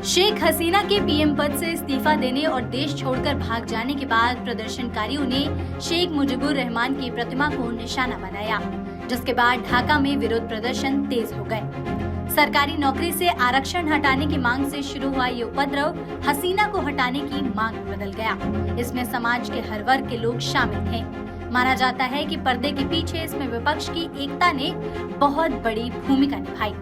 शेख हसीना के पीएम पद से इस्तीफा देने और देश छोड़कर भाग जाने के बाद प्रदर्शनकारियों ने शेख मुजीबुर रहमान की प्रतिमा को निशाना बनाया, जिसके बाद ढाका में विरोध प्रदर्शन तेज हो गए। सरकारी नौकरी से आरक्षण हटाने की मांग से शुरू हुआ ये उपद्रव हसीना को हटाने की मांग में बदल गया। इसमें समाज के हर वर्ग के लोग शामिल थे। माना जाता है कि पर्दे के पीछे इसमें विपक्ष की एकता ने बहुत बड़ी भूमिका निभाई।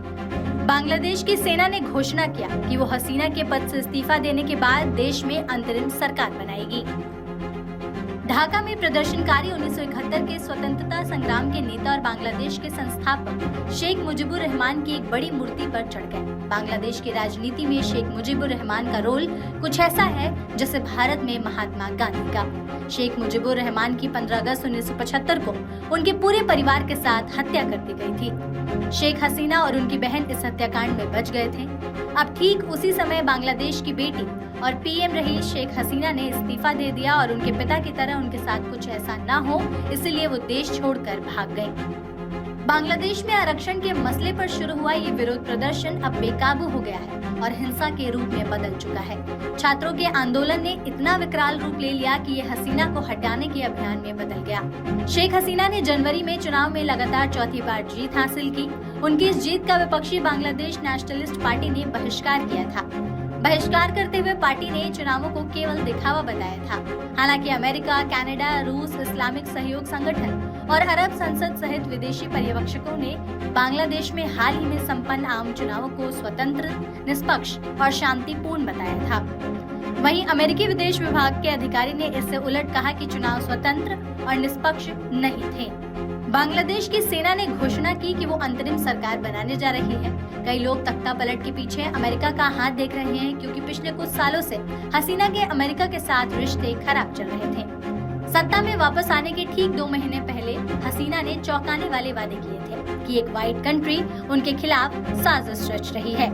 बांग्लादेश की सेना ने घोषणा किया कि वो हसीना के पद से इस्तीफा देने के बाद देश में अंतरिम सरकार बनाएगी। ढाका में प्रदर्शनकारी 1971 के स्वतंत्रता संग्राम के नेता और बांग्लादेश के संस्थापक शेख मुजीबुर रहमान की एक बड़ी मूर्ति पर चढ़ गए। बांग्लादेश की राजनीति में शेख मुजीबुर रहमान का रोल कुछ ऐसा है जैसे भारत में महात्मा गांधी का। शेख मुजीबुर रहमान की 15 अगस्त 1975 को उनके पूरे परिवार के साथ हत्या कर दी गई थी। शेख हसीना और उनकी बहन इस हत्याकांड में बच गए थे। अब ठीक उसी समय बांग्लादेश की बेटी और पीएम रही शेख हसीना ने इस्तीफा दे दिया और उनके पिता की तरह उनके साथ कुछ ऐसा न हो, इसलिए वो देश छोड़कर भाग गए। बांग्लादेश में आरक्षण के मसले पर शुरू हुआ ये विरोध प्रदर्शन अब बेकाबू हो गया है और हिंसा के रूप में बदल चुका है। छात्रों के आंदोलन ने इतना विकराल रूप ले लिया कि ये हसीना को हटाने के अभियान में बदल गया। शेख हसीना ने जनवरी में चुनाव में लगातार चौथी बार जीत हासिल की। उनकी इस जीत का विपक्षी बांग्लादेश नेशनलिस्ट पार्टी ने बहिष्कार किया था। बहिष्कार करते हुए पार्टी ने चुनावों को केवल दिखावा बताया था। हालांकि अमेरिका, कनाडा, रूस, इस्लामिक सहयोग संगठन और अरब संसद सहित विदेशी पर्यवेक्षकों ने बांग्लादेश में हाल ही में संपन्न आम चुनावों को स्वतंत्र, निष्पक्ष और शांतिपूर्ण बताया था। वहीं अमेरिकी विदेश विभाग के अधिकारी ने इससे उलट कहा कि चुनाव स्वतंत्र और निष्पक्ष नहीं थे। बांग्लादेश की सेना ने घोषणा की कि वो अंतरिम सरकार बनाने जा रही है। कई लोग तख्ता पलट के पीछे अमेरिका का हाथ देख रहे हैं, क्योंकि पिछले कुछ सालों से हसीना के अमेरिका के साथ रिश्ते खराब चल रहे थे। सत्ता में वापस आने के ठीक 2 महीने पहले हसीना ने चौंकाने वाले वादे किए थे कि एक व्हाइट कंट्री उनके खिलाफ साजिश रच रही है।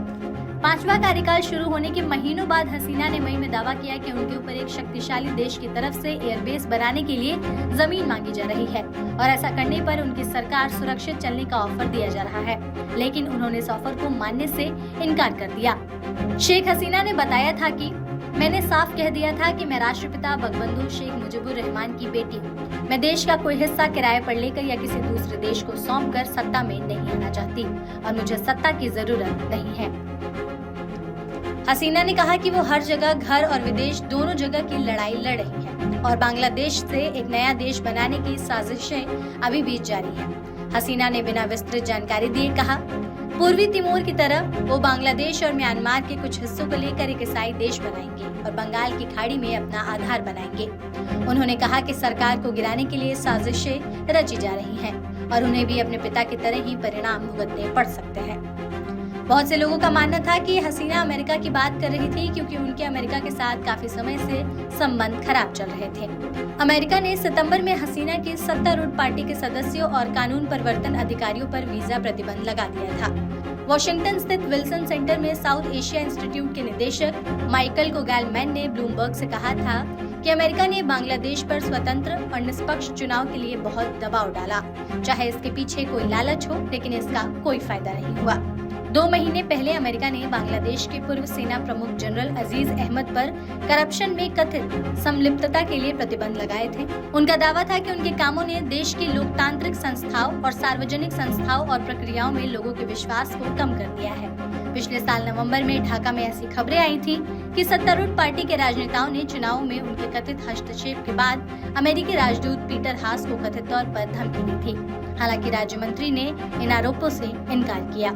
5वां कार्यकाल शुरू होने के महीनों बाद हसीना ने मई में दावा किया कि उनके ऊपर एक शक्तिशाली देश की तरफ से एयरबेस बनाने के लिए जमीन मांगी जा रही है और ऐसा करने पर उनकी सरकार सुरक्षित चलने का ऑफर दिया जा रहा है, लेकिन उन्होंने इस ऑफर को मानने से इनकार कर दिया। शेख हसीना ने बताया था कि मैंने साफ कह दिया था कि मैं राष्ट्रपिता बंगबंधु शेख मुजीबुर रहमान की बेटी हूँ। मैं देश का कोई हिस्सा किराए पर लेकर या किसी दूसरे देश को सौंप कर सत्ता में नहीं आना चाहती और मुझे सत्ता की जरूरत नहीं है। हसीना ने कहा कि वो हर जगह, घर और विदेश दोनों जगह की लड़ाई लड़ रही है और बांग्लादेश से एक नया देश बनाने की साजिशें अभी भी जारी है। हसीना ने बिना विस्तृत जानकारी दिए कहा, पूर्वी तिमोर की तरह वो बांग्लादेश और म्यांमार के कुछ हिस्सों को लेकर एक ईसाई देश बनाएंगे और बंगाल की खाड़ी में अपना आधार बनाएंगे। उन्होंने कहा कि सरकार को गिराने के लिए साजिशें रची जा रही हैं और उन्हें भी अपने पिता की तरह ही परिणाम भुगतने पड़ सकते हैं। बहुत से लोगों का मानना था कि हसीना अमेरिका की बात कर रही थी, क्योंकि उनके अमेरिका के साथ काफी समय से संबंध खराब चल रहे थे। अमेरिका ने सितंबर में हसीना की सत्तारूढ़ पार्टी के सदस्यों और कानून प्रवर्तन अधिकारियों पर वीजा प्रतिबंध लगा दिया था। वॉशिंगटन स्थित विल्सन सेंटर में साउथ एशिया इंस्टीट्यूट के निदेशक माइकल कोगैलमैन ने ब्लूमबर्ग से कहा था कि अमेरिका ने बांग्लादेश पर स्वतंत्र और निष्पक्ष चुनाव के लिए बहुत दबाव डाला, चाहे इसके पीछे कोई लालच हो, लेकिन इसका कोई फायदा नहीं हुआ। 2 महीने पहले अमेरिका ने बांग्लादेश के पूर्व सेना प्रमुख जनरल अजीज अहमद पर करप्शन में कथित संलिप्तता के लिए प्रतिबंध लगाए थे। उनका दावा था कि उनके कामों ने देश की लोकतांत्रिक संस्थाओं और सार्वजनिक संस्थाओं और प्रक्रियाओं में लोगों के विश्वास को कम कर दिया है। पिछले साल नवंबर में ढाका में ऐसी खबरें आई थी कि सत्तारूढ़ पार्टी के राजनेताओं ने चुनाव में उनके कथित हस्तक्षेप के बाद अमेरिकी राजदूत पीटर हास को कथित तौर पर धमकी दी थी। हालांकि राज्य मंत्री ने इन आरोपों से इनकार किया।